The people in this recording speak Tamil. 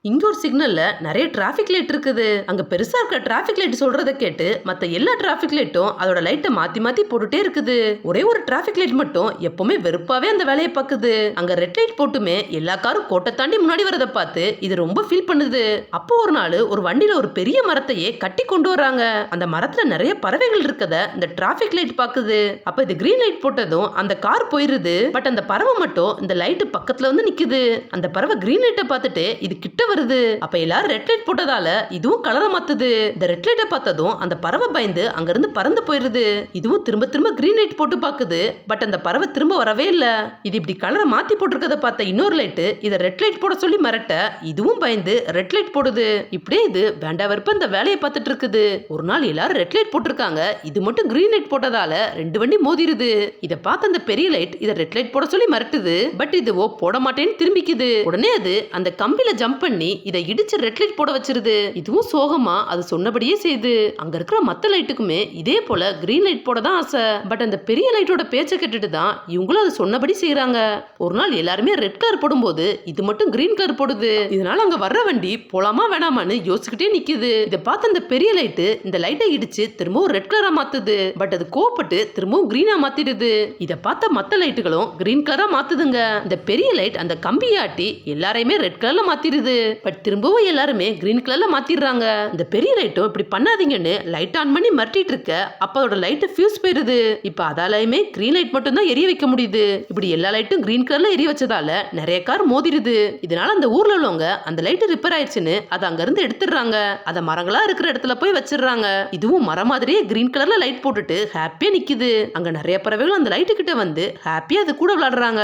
இங்க ஒரு சிக்னல்ல நிறைய டிராபிக் லைட் இருக்குது. அங்க பெருசா இருக்க டிராபிக் லைட் சொல்றத கேட்டு மத்த எல்லா டிராபிக் லைட்டும் அதோட லைட்டை மாத்தி மாத்தி போட்டுட்டே இருக்குது. ஒரே ஒரு டிராபிக் லைட் மட்டும் எப்பவுமே வெறுப்பாவே அந்த வேலையை பாக்குது. அங்க ரெட் லைட் போட்டுமே எல்லா காரும் கோட்டை தாண்டி முன்னாடி வரத பார்த்து இது ரொம்ப ஃபீல் பண்ணுது. அப்போ ஒரு நாள் ஒரு வண்டியில ஒரு பெரிய மரத்தையே கட்டி கொண்டு வராங்க. அந்த மரத்துல நிறைய பறவைகள் இருக்கத இந்த டிராபிக் லைட் பாக்குது. அப்ப இது கிரீன் லைட் போட்டதும் அந்த கார் போயிருது. பட் அந்த பறவை மட்டும் இந்த லைட் பக்கத்துல வந்து நிக்குது. அந்த பறவை கிரீன் லைட்டை பார்த்துட்டு இது கிட்ட வருது. அப்ப எல்லாரும் ரெட் லைட் போட்டதால இதுவும் கலரை மாத்துது. இந்த ரெட் லைட்டை பார்த்ததும் அந்த பறவை பயந்து அங்கிருந்து பறந்து போயிருது. இதுவும் திரும்ப திரும்ப கிரீன் லைட் போட்டு பாக்குது. பட் அந்த பறவை திரும்ப வரவே இல்ல. இது இப்படி கலரை மாத்தி போட்டிருக்கத பார்த்த இன்னொரு லைட் இதை ரெட் லைட் போட சொல்லி மிரட்ட இதுவும் பயந்து ரெட் லைட் போடுது. இப்படியே இது வேண்டா வெறுப்ப இந்த வேலையை பார்த்துட்டு இருக்குது. ஒரு நாள் எல்லாரும் ரெட் லைட் போட்டிருக்காங்க. இது மட்டும் கிரீன் லைட் போட்டதால ரெண்டு வண்டி மோதிருது. இதை பார்த்த அந்த பெரிய லைட் இதை ரெட் லைட் போட சொல்லி மிரட்டுது. பட் இதுவோ போட மாட்டேன்னு திரும்பிக்குது. உடனே அது அந்த கம்பியில ஜம்ப் பண்ணி இதை இடிச்சு ரெட் லைட் போட வச்சிருது. இதுவும் சோகமா அது சொன்னபடியே செய்யுது. அங்க இருக்கிற மத்த லைட்டுக்குமே இதே போல கிரீன் லைட் போட தான் ஆசை. பட் அந்த பெரிய லைட்டோட பேச்சை கேட்டுட்டு தான் இவங்களும் அது சொன்னபடி செய்யறாங்க. ஒரு நாள் எல்லாருமே ரெட் கலர் போடும்போது இது மட்டும் கிரீன் கலர் போடுது. இதனால அங்க வர்ற வண்டி போலாமா வேணாமான்னு யோசிச்சுக்கிட்டே நிக்குது. இதை பார்த்து அந்த பெரிய லைட்டு இந்த லைட்டை இடிச்சு திரும்பவும் ரெட் கலரா மாத்துது. பட் அது கோவப்பட்டு திரும்பவும் கிரீனா மாத்திடுது. இதை பார்த்த மத்த லைட்டுகளும் கிரீன் கலரா மாத்துதுங்க. இந்த பெரிய லைட் அந்த கம்பியாட்டி எல்லாரையுமே ரெட் கலர்ல மாத்திடுது. பட் திரும்பவும் எல்லாருமே கிரீன் கலர்ல மாத்திடுறாங்க. இந்த பெரிய லைட்டும் இப்படி பண்ணாதீங்கன்னு லைட் ஆன் பண்ணி மட்டிட்டு இருக்க அப்ப அதோட லைட் ஃபியூஸ் போயிருது. இப்ப அதாலயுமே கிரீன் லைட் மட்டும் தான் எரிய வைக்க முடியுது. இப்படி எல்லா லைட்டும் கிரீன் கலர்ல எரிய வச்சதால நிறைய கார் மோதிடுது. இதனால அந்த ஊர்ல உள்ளவங்க அந்த லைட் ரிப்பேர் ஆயிடுச்சுன்னு அதை அங்க இருந்து எடுத்துடுறாங்க. அதை மரங்களா இருக்கிற இடத்துல போய் வச்சிடுறாங்க. இதுவும் மரம் மாதிரியே கிரீன் கலர்ல லைட் போட்டுட்டு ஹாப்பியா நிக்குது. அங்க நிறைய பறவைகள் அந்த லைட்டு கிட்ட வந்து ஹாப்பியா அது கூட விளையாடுறாங்க.